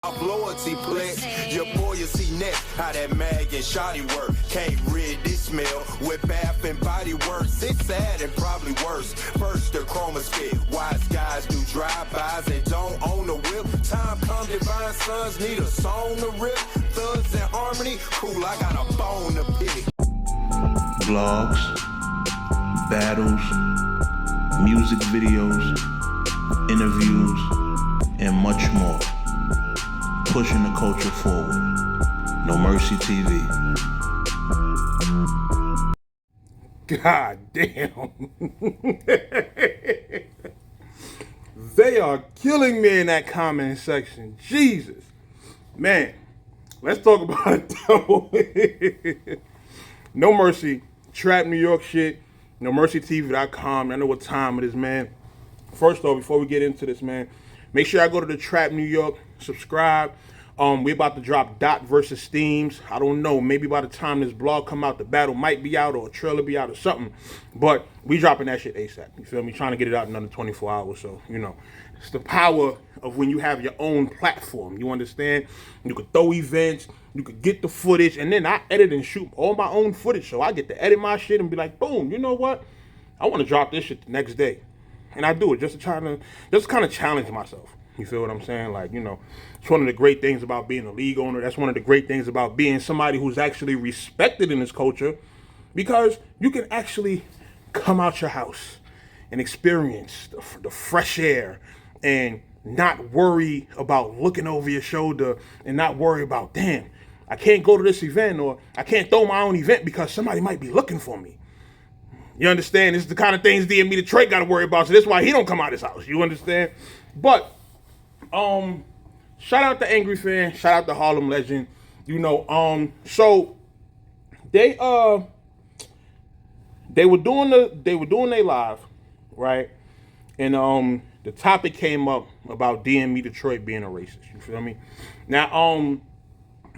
Loyalty pledge, your boy you see next how that mag and shoddy work. Can't rid this smell with bath and body works. It's sad and probably worse. First the chroma spit, wise guys do drive-bys and don't own a whip. Time come divine sons need a song to rip. Thugs and harmony, cool, I got a bone to pick. Vlogs, battles, music videos, interviews, and much more. Pushing the culture forward. No Mercy TV. God damn. They are killing me in that comment section. Jesus. Man, let's talk about it though. No Mercy, Trap New York shit. NoMercyTV.com. I know what time it is, man. First off, before we get into this, man, make sure I go to the Trap New York, subscribe. We're about to drop Dot versus Steams. I don't know. Maybe by the time this blog come out, the battle might be out or a trailer be out or something. But we dropping that shit ASAP. You feel me? Trying to get it out in under 24 hours. So, you know, it's the power of when you have your own platform. You understand? You could throw events. You could get the footage. And then I edit and shoot all my own footage. So I get to edit my shit and be like, boom, you know what? I want to drop this shit the next day. And I do it just to kind of challenge myself. You feel what I'm saying? Like, you know, it's one of the great things about being a league owner. That's one of the great things about being somebody who's actually respected in this culture, because you can actually come out your house and experience the fresh air and not worry about looking over your shoulder and not worry about, damn, I can't go to this event or I can't throw my own event because somebody might be looking for me. You understand? This is the kind of things DME Detroit got to worry about. So that's why he don't come out his house. You understand? But shout out to Angryfan, shout out to Harlem Legend. You know, so they were doing their live, right? And the topic came up about DME Detroit being a racist. You feel me? Now,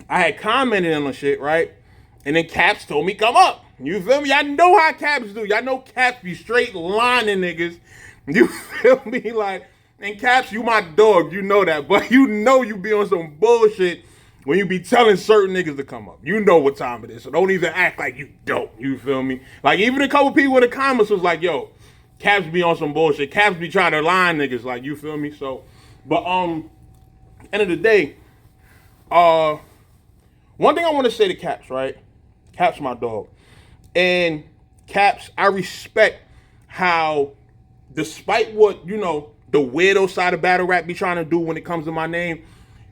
I had commented on the shit, right? And then Caps told me come up. You feel me? Y'all know how Caps do. Y'all know Caps be straight lining niggas. You feel me? Like, and Caps, you my dog, you know that. But you know you be on some bullshit when you be telling certain niggas to come up. You know what time it is, so don't even act like you don't. You feel me? Like, even a couple people in the comments was like, yo, Caps be on some bullshit. Caps be trying to line niggas, like, you feel me? So, but end of the day, one thing I want to say to Caps, right? Caps my dog. And Caps, I respect how, despite what, you know, the weirdo side of battle rap be trying to do when it comes to my name,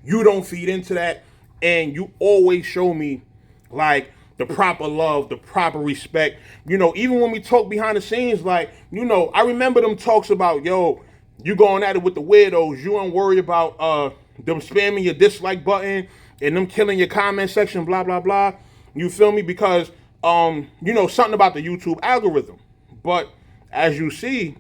you don't feed into that. And you always show me, like, the proper love, the proper respect. You know, even when we talk behind the scenes, like, you know, I remember them talks about, yo, you going at it with the weirdos. You don't worry about them spamming your dislike button and them killing your comment section, blah, blah, blah. You feel me? Because, you know, something about the YouTube algorithm. But as you see,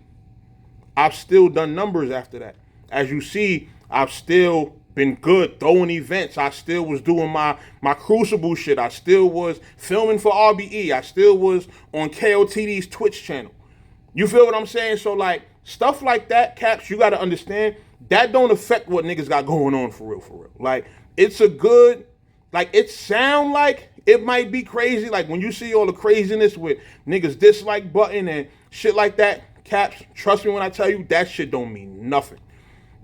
I've still done numbers after that. As you see, I've still been good throwing events. I still was doing my Crucible shit. I still was filming for RBE. I still was on KOTD's Twitch channel. You feel what I'm saying? So, like, stuff like that, Caps, you got to understand, that don't affect what niggas got going on for real, for real. Like, it's a good, like, it sound like it might be crazy. Like, when you see all the craziness with niggas dislike button and shit like that, Caps, trust me when I tell you, that shit don't mean nothing.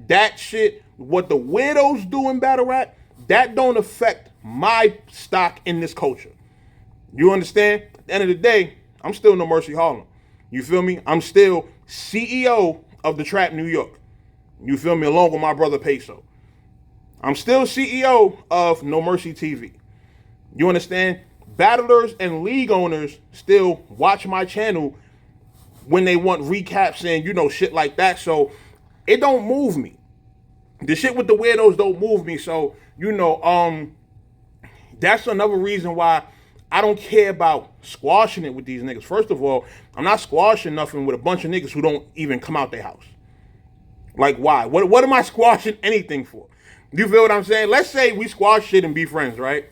That shit, what the weirdos do in battle rap, that don't affect my stock in this culture. You understand? At the end of the day, I'm still No Mercy Harlem. You feel me? I'm still CEO of the Trap New York. You feel me? Along with my brother Peso. I'm still CEO of No Mercy TV. You understand? Battlers and league owners still watch my channel when they want recaps and, you know, shit like that. So it don't move me. The shit with the weirdos don't move me. So, you know, that's another reason why I don't care about squashing it with these niggas. First of all, I'm not squashing nothing with a bunch of niggas who don't even come out their house. Like, why? What am I squashing anything for? You feel what I'm saying? Let's say we squash shit and be friends, right?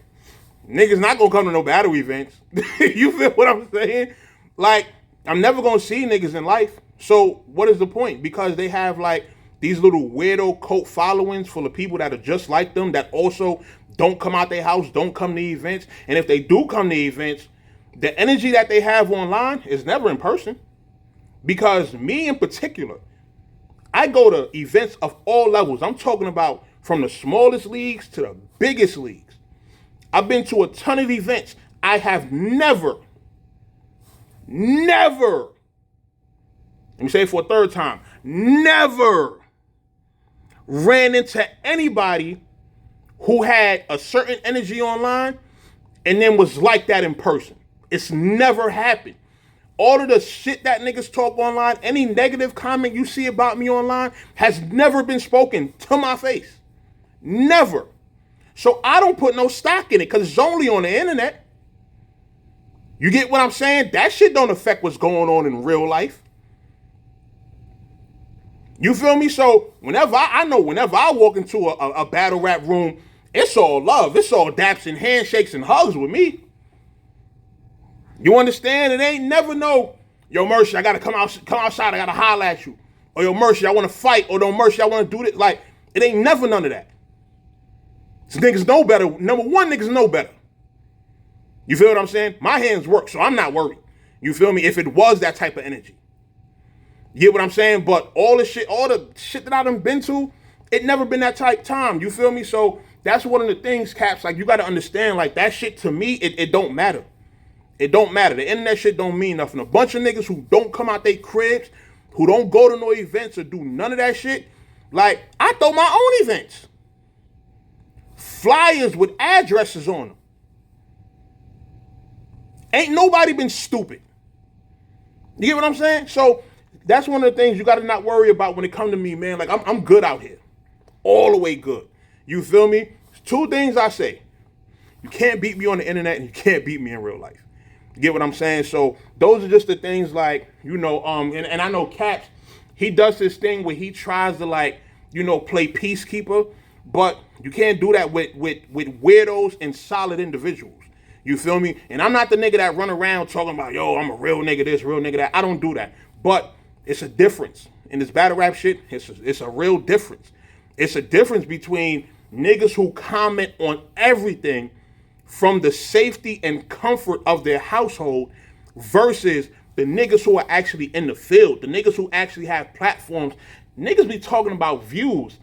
Niggas not gonna come to no battle events. You feel what I'm saying? Like, I'm never gonna see niggas in life. So what is the point? Because they have like these little weirdo cult followings full of people that are just like them, that also don't come out their house, don't come to events. And if they do come to events, the energy that they have online is never in person. Because me in particular, I go to events of all levels. I'm talking about from the smallest leagues to the biggest leagues. I've been to a ton of events. I have never, let me say it for a third time, never ran into anybody who had a certain energy online and then was like that in person. It's never happened. All of the shit that niggas talk online, any negative comment you see about me online has never been spoken to my face. Never. So I don't put no stock in it because it's only on the internet. You get what I'm saying? That shit don't affect what's going on in real life. You feel me? So whenever I walk into a battle rap room, it's all love. It's all daps and handshakes and hugs with me. You understand? It ain't never no, yo, Mercy, I gotta come outside, I gotta holler at you. Or yo, Mercy, I wanna fight. Or no, Mercy, I wanna do this. Like, it ain't never none of that. So niggas know better. Number one, niggas know better. You feel what I'm saying? My hands work, so I'm not worried. You feel me? If it was that type of energy. You get what I'm saying? But all the shit that I done been to, it never been that type time. You feel me? So that's one of the things, Caps, like you gotta understand, like that shit to me, it don't matter. It don't matter. The internet shit don't mean nothing. A bunch of niggas who don't come out their cribs, who don't go to no events or do none of that shit, like, I throw my own events. Flyers with addresses on them. Ain't nobody been stupid. You get what I'm saying? So that's one of the things you got to not worry about when it come to me, man. Like, I'm good out here. All the way good. You feel me? Two things I say. You can't beat me on the internet and you can't beat me in real life. You get what I'm saying? So those are just the things, like, you know, and I know Caps, he does this thing where he tries to, like, you know, play peacekeeper, but you can't do that with weirdos and solid individuals. You feel me? And I'm not the nigga that run around talking about, yo, I'm a real nigga this, real nigga that. I don't do that. But it's a difference. In this battle rap shit, it's a real difference. It's a difference between niggas who comment on everything from the safety and comfort of their household versus the niggas who are actually in the field, the niggas who actually have platforms. Niggas be talking about views.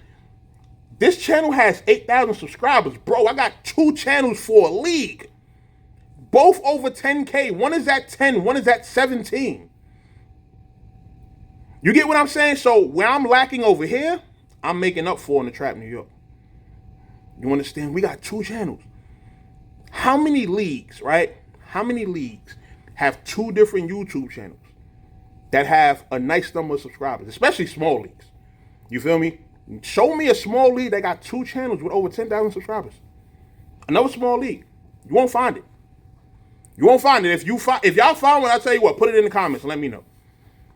This channel has 8,000 subscribers. Bro, I got 2 channels for a league. Both over 10K. One is at 10, one is at 17. You get what I'm saying? So where I'm lacking over here, I'm making up for in the Trap New York. You understand? We got 2 channels. How many leagues, right? How many leagues have 2 different YouTube channels that have a nice number of subscribers, especially small leagues? You feel me? Show me a small league that got 2 channels with over 10,000 subscribers. Another small league. You won't find it. You won't find it. If y'all find one, I'll tell you what, put it in the comments and let me know.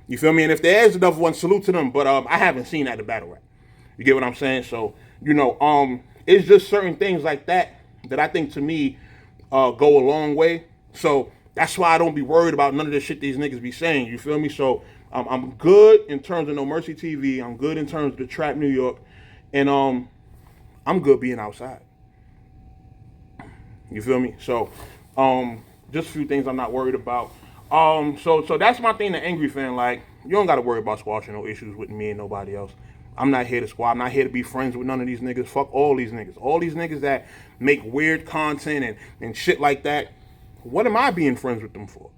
You feel me? And if there is another one, salute to them. But I haven't seen that in battle rap. You get what I'm saying? So, you know, it's just certain things like that I think to me go a long way. So that's why I don't be worried about none of the shit these niggas be saying. You feel me? So I'm good in terms of No Mercy TV. I'm good in terms of the Trap New York. And I'm good being outside. You feel me? So just a few things I'm not worried about. So that's my thing to Angryfan. Like, you don't got to worry about squashing no issues with me and nobody else. I'm not here to squash. I'm not here to be friends with none of these niggas. Fuck all these niggas. All these niggas that make weird content and shit like that. What am I being friends with them for?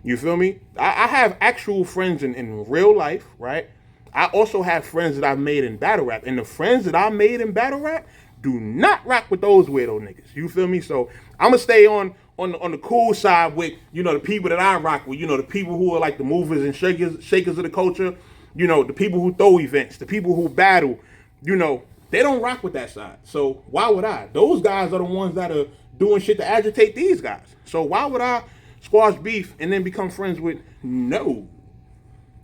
You feel me? I have actual friends in real life, right? I also have friends that I've made in battle rap. And the friends that I made in battle rap do not rock with those weirdo niggas. You feel me? So I'm going to stay on the cool side with, you know, the people that I rock with. You know, the people who are like the movers and shakers of the culture. You know, the people who throw events, the people who battle, you know, they don't rock with that side. So why would I? Those guys are the ones that are doing shit to agitate these guys. So why would I squash beef and then become friends with? No.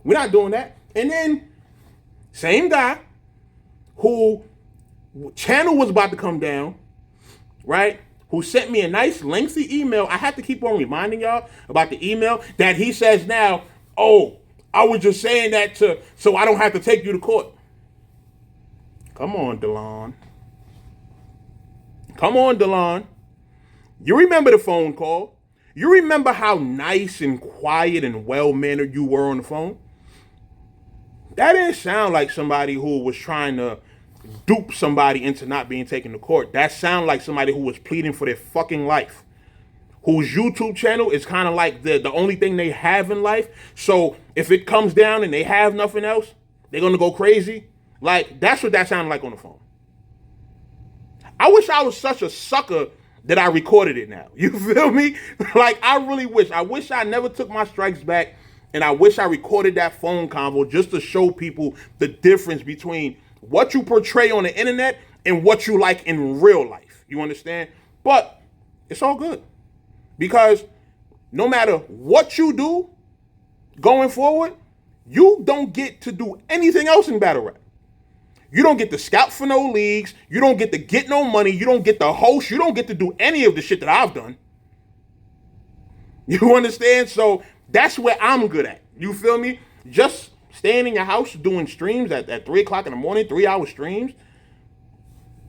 We're not doing that. And then, same guy who channel was about to come down, right? Who sent me a nice lengthy email. I have to keep on reminding y'all about the email that he says now, oh, I was just saying that so I don't have to take you to court. Come on, Delon. Come on, Delon. You remember the phone call. You remember how nice and quiet and well-mannered you were on the phone? That didn't sound like somebody who was trying to dupe somebody into not being taken to court. That sounded like somebody who was pleading for their fucking life. Whose YouTube channel is kind of like the only thing they have in life. So if it comes down and they have nothing else, they're going to go crazy. Like, that's what that sounded like on the phone. I wish I was such a sucker that I recorded it now. You feel me? Like, I really wish. I wish I never took my strikes back, and I wish I recorded that phone convo just to show people the difference between what you portray on the internet and what you like in real life. You understand? But it's all good. Because no matter what you do going forward, you don't get to do anything else in battle rap. You don't get to scout for no leagues. You don't get to get no money. You don't get to host. You don't get to do any of the shit that I've done. You understand? So that's where I'm good at. You feel me? Just staying in your house doing streams at 3 o'clock in the morning, 3-hour streams.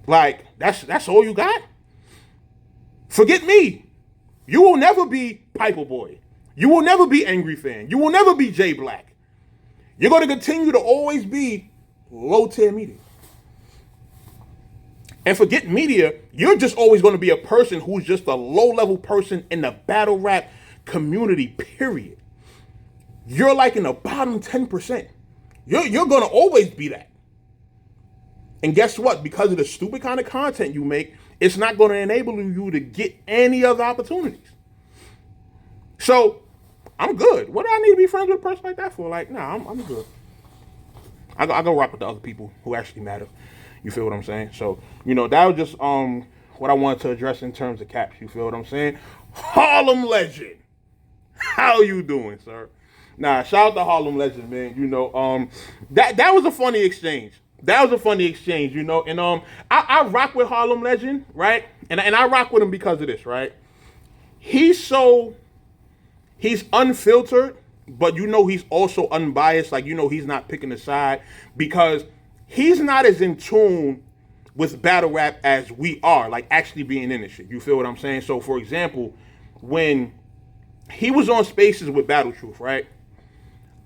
Like, that's all you got? Forget me. You will never be Piper Boy. You will never be Angryfan. You will never be Jay Black. You're going to continue to always be low-tier media. And forget media, you're just always going to be a person who's just a low-level person in the battle rap community, period. You're like in the bottom 10%. You're going to always be that. And guess what? Because of the stupid kind of content you make, it's not going to enable you to get any other opportunities. So, I'm good. What do I need to be friends with a person like that for? Like, nah, I'm good. I go rock with the other people who actually matter. You feel what I'm saying? So, that was just what I wanted to address in terms of Caps. You feel what I'm saying? Harlem Legend. How you doing, sir? Nah, shout out to Harlem Legend, man. That was a funny exchange. That was a funny exchange, and I rock with Harlem Legend, right? And I rock with him because of this, right? He's unfiltered, but he's also unbiased. Like, he's not picking a side because he's not as in tune with battle rap as we are, like actually being in this shit. You feel what I'm saying? So, for example, when he was on Spaces with Battle Truth, right?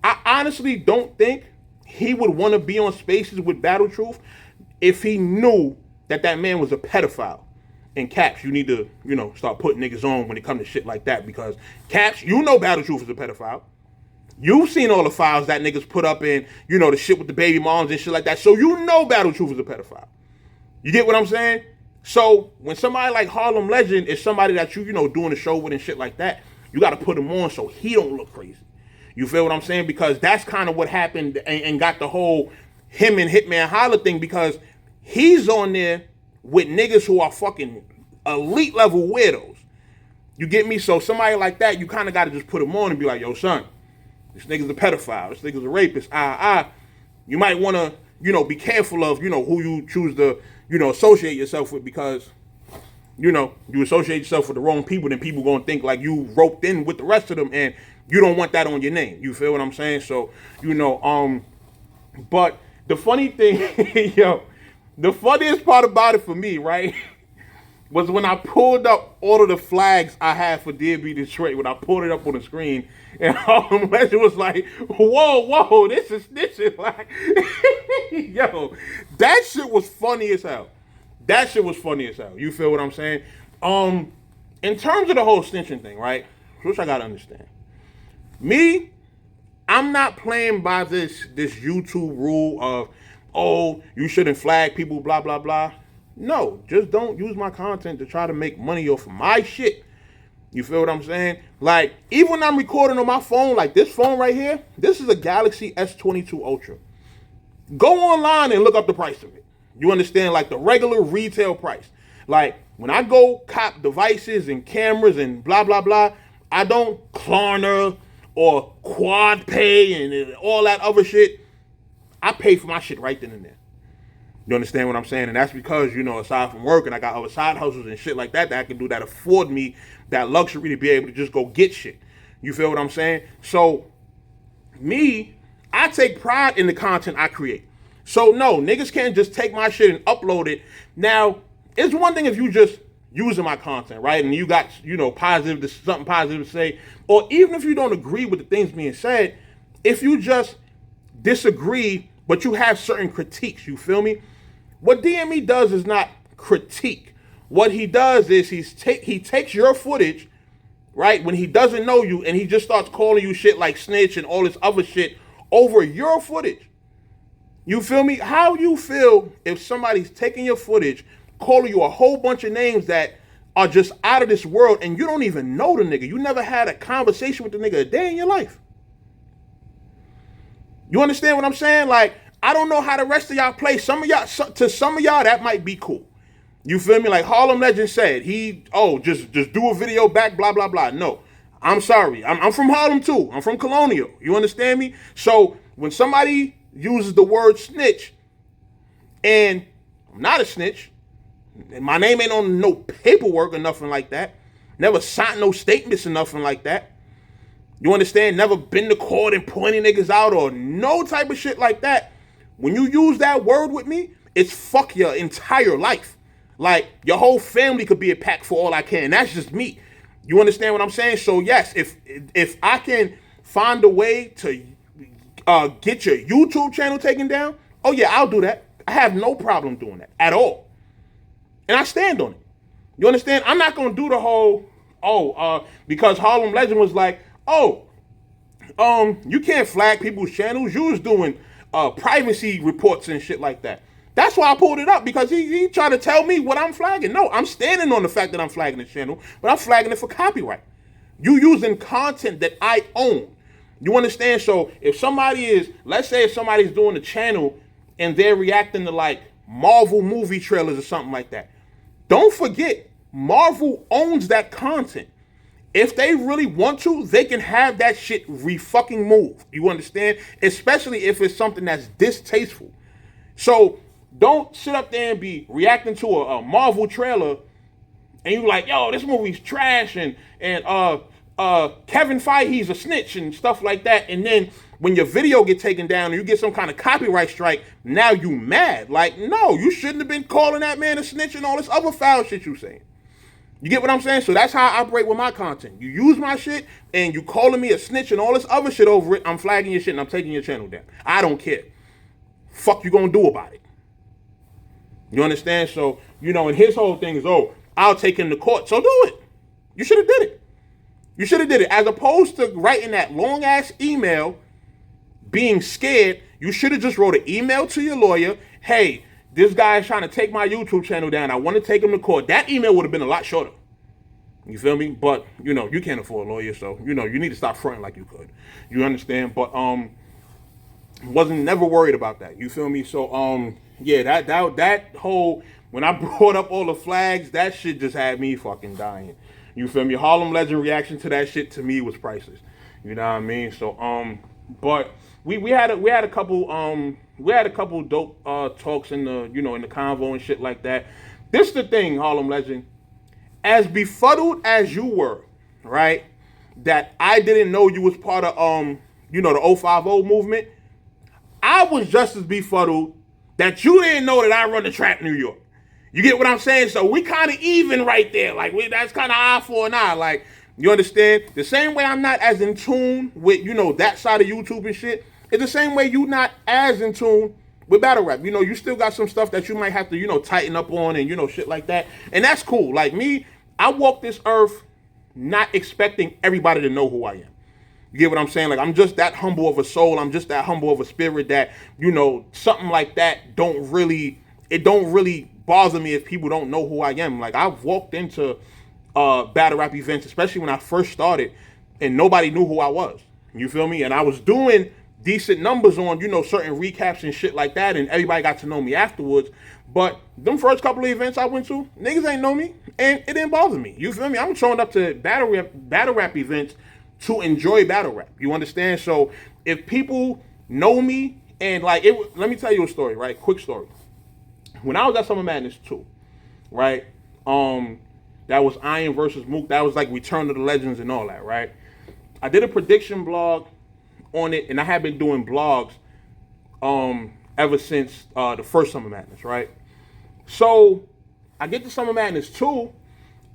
I honestly don't think he would want to be on Spaces with Battle Truth if he knew that man was a pedophile. And Caps, you need to, start putting niggas on when it comes to shit like that, because Caps, Battle Truth is a pedophile. You've seen all the files that niggas put up in, the shit with the baby moms and shit like that. So Battle Truth is a pedophile. You get what I'm saying? So when somebody like Harlem Legend is somebody that doing a show with and shit like that, you got to put him on so he don't look crazy. You feel what I'm saying? Because that's kind of what happened and got the whole him and Hitman Holla thing, because he's on there with niggas who are fucking elite level weirdos. You get me? So somebody like that, you kind of got to just put him on and be like, yo, son, this nigga's a pedophile. This nigga's a rapist. You might want to, be careful of, who you choose to, associate yourself with, because, you associate yourself with the wrong people, then people going to think like you roped in with the rest of them, and you don't want that on your name. You feel what I'm saying? So, but the funny thing, the funniest part about it for me, right, was when I pulled up all of the flags I had for DME Detroit, when I pulled it up on the screen, and Harlem Legend was like, whoa, this is like, yo, that shit was funny as hell. That shit was funny as hell. You feel what I'm saying? In terms of the whole snitching thing, right, which I gotta understand. Me, I'm not playing by this YouTube rule of, oh, you shouldn't flag people, blah, blah, blah. No, just don't use my content to try to make money off of my shit. You feel what I'm saying? Like, even when I'm recording on my phone, like this phone right here, this is a Galaxy S22 Ultra. Go online and look up the price of it. You understand? Like the regular retail price. Like, when I go cop devices and cameras and blah, blah, blah, I don't Klarna or Quad Pay and all that other shit. I pay for my shit right then and there. You understand what I'm saying? And that's because, aside from work, and I got other side hustles and shit like that I can do that afford me that luxury to be able to just go get shit. You feel what I'm saying? So, me, I take pride in the content I create. So no, niggas can't just take my shit and upload it. Now, it's one thing if you just using my content, right? And you got, something positive to say. Or even if you don't agree with the things being said, if you just disagree, but you have certain critiques, you feel me? What DME does is not critique. What he does is he takes your footage, right, when he doesn't know you, and he just starts calling you shit like snitch and all this other shit over your footage. You feel me? How you feel if somebody's taking your footage, calling you a whole bunch of names that are just out of this world, and you don't even know the nigga. You never had a conversation with the nigga a day in your life. You understand what I'm saying? Like, I don't know how the rest of y'all play. To some of y'all, that might be cool. You feel me? Like Harlem Legend said, just do a video back, blah, blah, blah. No, I'm sorry. I'm from Harlem too. I'm from Colonial. You understand me? So when somebody uses the word snitch, and I'm not a snitch, and my name ain't on no paperwork or nothing like that, never signed no statements or nothing like that. You understand? Never been to court and pointing niggas out or no type of shit like that. When you use that word with me, it's fuck your entire life. Like, your whole family could be a pack for all I can. That's just me. You understand what I'm saying? So yes, if I can find a way to get your YouTube channel taken down, oh yeah, I'll do that. I have no problem doing that at all. And I stand on it. You understand? I'm not going to do the whole, because Harlem Legend was like, you can't flag people's channels. You was doing privacy reports and shit like that. That's why I pulled it up, because he tried to tell me what I'm flagging. No, I'm standing on the fact that I'm flagging the channel, but I'm flagging it for copyright. You using content that I own. You understand? So if let's say if somebody's doing a channel and they're reacting to like Marvel movie trailers or something like that, don't forget, Marvel owns that content. If they really want to, they can have that shit re-fucking moved. You understand? Especially if it's something that's distasteful. So don't sit up there and be reacting to a Marvel trailer and you like, yo, this movie's trash and Kevin Feige's a snitch and stuff like that. And then when your video get taken down and you get some kind of copyright strike, now you mad. Like, no, you shouldn't have been calling that man a snitch and all this other foul shit you saying. You get what I'm saying? So that's how I operate with my content. You use my shit and you calling me a snitch and all this other shit over it, I'm flagging your shit and I'm taking your channel down. I don't care. Fuck you gonna do about it? You understand? So, and his whole thing is, I'll take him to court. So do it. You should have did it. You should have did it. As opposed to writing that long ass email, being scared, you should have just wrote an email to your lawyer. Hey, this guy is trying to take my YouTube channel down. I want to take him to court. That email would have been a lot shorter. You feel me? But, you can't afford a lawyer, so, you need to stop fronting like you could. You understand? But, wasn't never worried about that. You feel me? So, yeah, that whole, when I brought up all the flags, that shit just had me fucking dying. You feel me? Harlem Legend reaction to that shit to me was priceless. You know what I mean? So, but we had a couple dope talks in the in the convo and shit like that. This the thing, Harlem Legend. As befuddled as you were, right? That I didn't know you was part of the 050 movement. I was just as befuddled that you didn't know that I run the trap New York. You get what I'm saying? So we kind of even right there. Like, that's kind of eye for an eye. Like, you understand? The same way I'm not as in tune with, that side of YouTube and shit, it's the same way you not as in tune with battle rap. You still got some stuff that you might have to, tighten up on and, shit like that. And that's cool. Like me, I walk this earth not expecting everybody to know who I am. You get what I'm saying? Like, I'm just that humble of a soul. I'm just that humble of a spirit that, something like that don't really bother me if people don't know who I am. Like, I've walked into battle rap events, especially when I first started, and nobody knew who I was. You feel me? And I was doing decent numbers on, certain recaps and shit like that, and everybody got to know me afterwards. But them first couple of events I went to, niggas ain't know me, and it didn't bother me. You feel me? I'm showing up to battle rap events to enjoy battle rap. You understand? So if people know me, and like, let me tell you a story, right? Quick story. When I was at Summer Madness 2, right? That was Iron versus Mook. That was like Return of the Legends and all that, right? I did a prediction blog on it, and I have been doing blogs ever since the first Summer Madness, right? So I get to Summer Madness 2,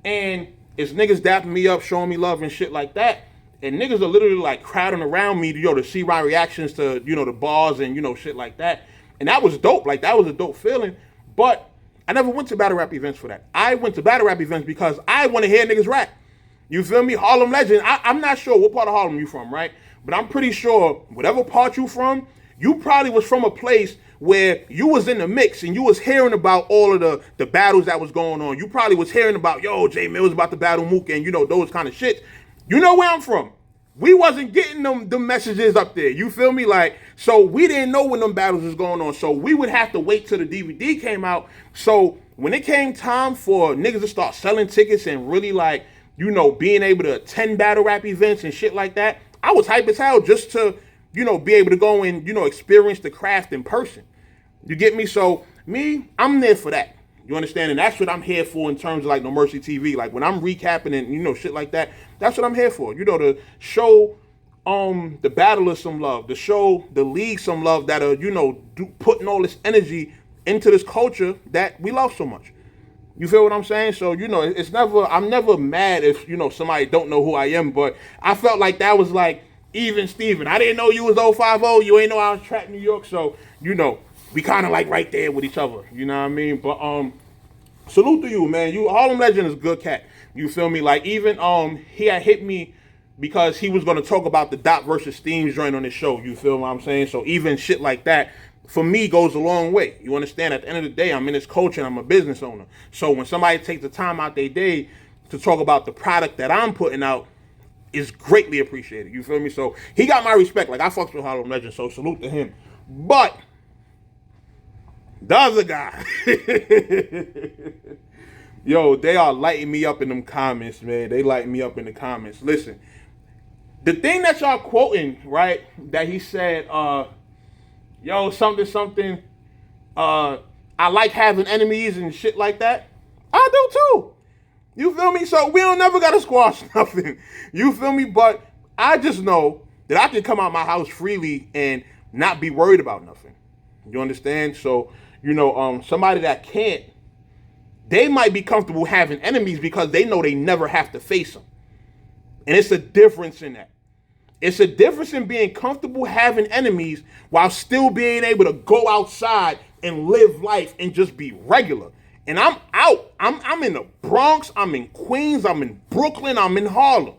and it's niggas dapping me up, showing me love and shit like that. And niggas are literally like crowding around me, to see my reactions to, the bars and, shit like that. And that was dope. Like, that was a dope feeling. But I never went to battle rap events for that. I went to battle rap events because I want to hear niggas rap. You feel me? Harlem legend. I'm not sure what part of Harlem you from, right? But I'm pretty sure whatever part you from, you probably was from a place where you was in the mix and you was hearing about all of the battles that was going on. You probably was hearing about, J Mills about to battle Mook and, those kind of shit. You know where I'm from. We wasn't getting them messages up there. You feel me? Like, so we didn't know when them battles was going on. So we would have to wait till the DVD came out. So when it came time for niggas to start selling tickets and really like, being able to attend battle rap events and shit like that, I was hype as hell just to, be able to go and, experience the craft in person. You get me? So me, I'm there for that. You understand? And that's what I'm here for in terms of like No Mercy TV. Like when I'm recapping and, shit like that, that's what I'm here for. To show the battlers some love, to show the league some love that are, putting all this energy into this culture that we love so much. You feel what I'm saying? So, I'm never mad if, somebody don't know who I am, but I felt like that was like even Steven. I didn't know you was 050. You ain't know I was trapped New York. So, we kind of like right there with each other. You know what I mean? But salute to you, man. You Harlem Legend is a good cat. You feel me? Like even he had hit me because he was gonna talk about the Dot versus Steams joint on his show. You feel what I'm saying? So even shit like that for me goes a long way. You understand? At the end of the day, I'm in this culture and I'm a business owner. So when somebody takes the time out their day to talk about the product that I'm putting out, is greatly appreciated. You feel me? So he got my respect. Like I fucks with Harlem Legend, so salute to him. But the other guy, yo, they are lighting me up in them comments, man. They lighting me up in the comments. Listen, the thing that y'all quoting, right, that he said, something, I like having enemies and shit like that. I do too. You feel me? So we don't never gotta squash nothing. You feel me? But I just know that I can come out my house freely and not be worried about nothing. You understand? So, somebody that can't, they might be comfortable having enemies because they know they never have to face them. And it's a difference in that. It's a difference in being comfortable having enemies while still being able to go outside and live life and just be regular. And I'm out. I'm in the Bronx. I'm in Queens. I'm in Brooklyn. I'm in Harlem.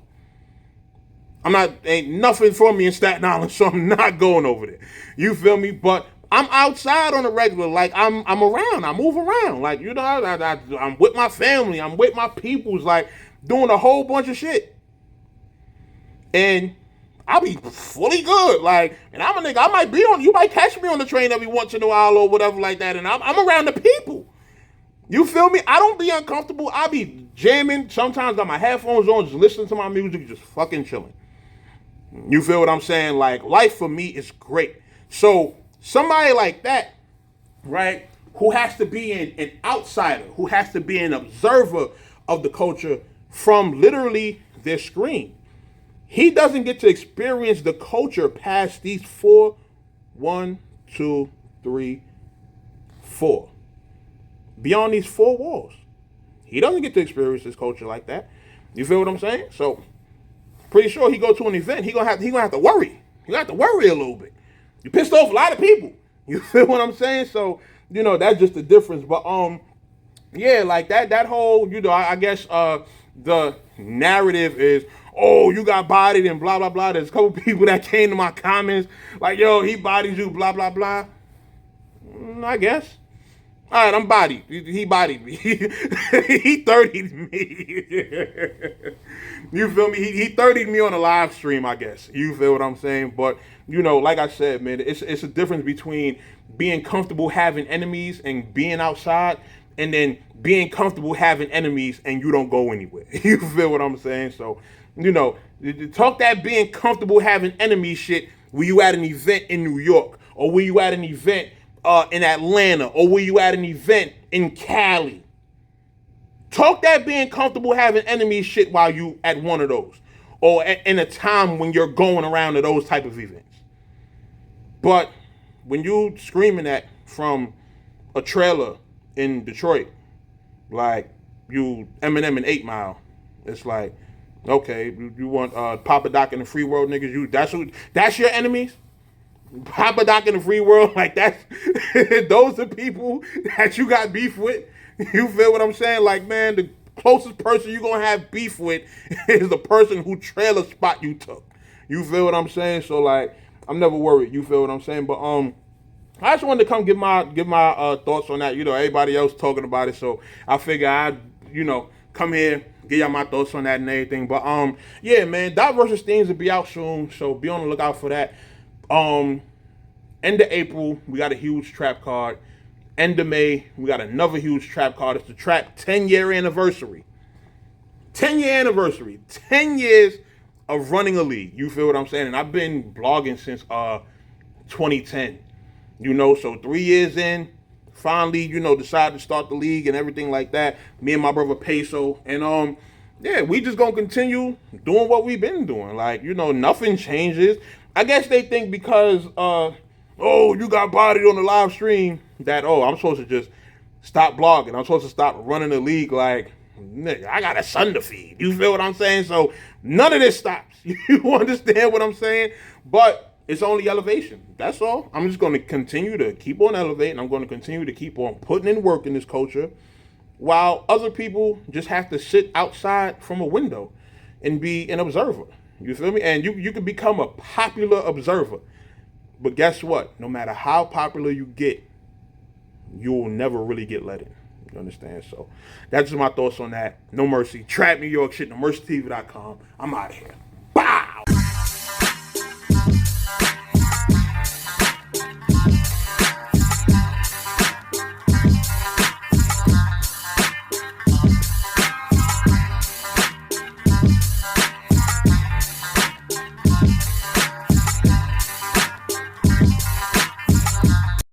Ain't nothing for me in Staten Island, so I'm not going over there. You feel me? But I'm outside on a regular, like I'm around, I move around, like, I'm with my family, I'm with my peoples, like doing a whole bunch of shit. And I'll be fully good, like, and I'm a nigga, you might catch me on the train every once in a while or whatever like that, and I'm around the people. You feel me? I don't be uncomfortable. I be jamming, sometimes got my headphones on, just listening to my music, just fucking chilling. You feel what I'm saying? Like, life for me is great. So, somebody like that, right, who has to be an outsider, who has to be an observer of the culture from literally their screen. He doesn't get to experience the culture past these 4. Beyond these 4 walls. He doesn't get to experience this culture like that. You feel what I'm saying? So, pretty sure he go to an event, he gonna have to worry. He gonna have to worry a little bit. You pissed off a lot of people. You feel what I'm saying? So, that's just the difference. But yeah, like that whole, I guess the narrative is, oh, you got bodied and blah blah blah. There's a couple people that came to my comments like, yo, he bodied you, blah blah blah. I guess. All right, I'm bodied. He bodied me. He 30'd me. You feel me? He 30'd me on a live stream, I guess. You feel what I'm saying? But, like I said, man, it's a difference between being comfortable having enemies and being outside, and then being comfortable having enemies and you don't go anywhere. You feel what I'm saying? So, talk that being comfortable having enemies shit when you at an event in New York, or when you at an event in Atlanta, or were you at an event in Cali. Talk that being comfortable having enemies shit while you at one of those, or in a time when you're going around to those type of events. But when you screaming that from a trailer in Detroit, like you Eminem in 8 Mile, it's like, okay, you want Papa Doc and the Free World niggas, that's your enemies? Papa Doc in the Free World, like that's those are people that you got beef with. You feel what I'm saying? Like, man, the closest person you gonna have beef with is the person who trailer spot you took. You feel what I'm saying? So like, I'm never worried. You feel what I'm saying? But I just wanted to come give my thoughts on that. You know, everybody else talking about it, so I figure I'd come here, give y'all my thoughts on that and everything. But yeah, man, Dot versus Steams will be out soon, so be on the lookout for that. End of April, we got a huge trap card. End of May, we got another huge trap card. It's the Trap 10-year anniversary. 10-year anniversary. 10 years of running a league. You feel what I'm saying? And I've been blogging since 2010. So 3 years in, finally, decided to start the league and everything like that. Me and my brother Peso. And yeah, we just gonna continue doing what we've been doing. Like, nothing changes. I guess they think because you got bodied on the live stream that, I'm supposed to just stop blogging. I'm supposed to stop running the league. Like, nigga, I got a son to feed. You feel what I'm saying? So none of this stops. You understand what I'm saying? But it's only elevation. That's all. I'm just going to continue to keep on elevating. I'm going to continue to keep on putting in work in this culture while other people just have to sit outside from a window and be an observer. You feel me? And you can become a popular observer. But guess what? No matter how popular you get, you will never really get let in. You understand? So that's just my thoughts on that. No Mercy. Trap New York shit. NoMercyTV.com. I'm out of here. Bow!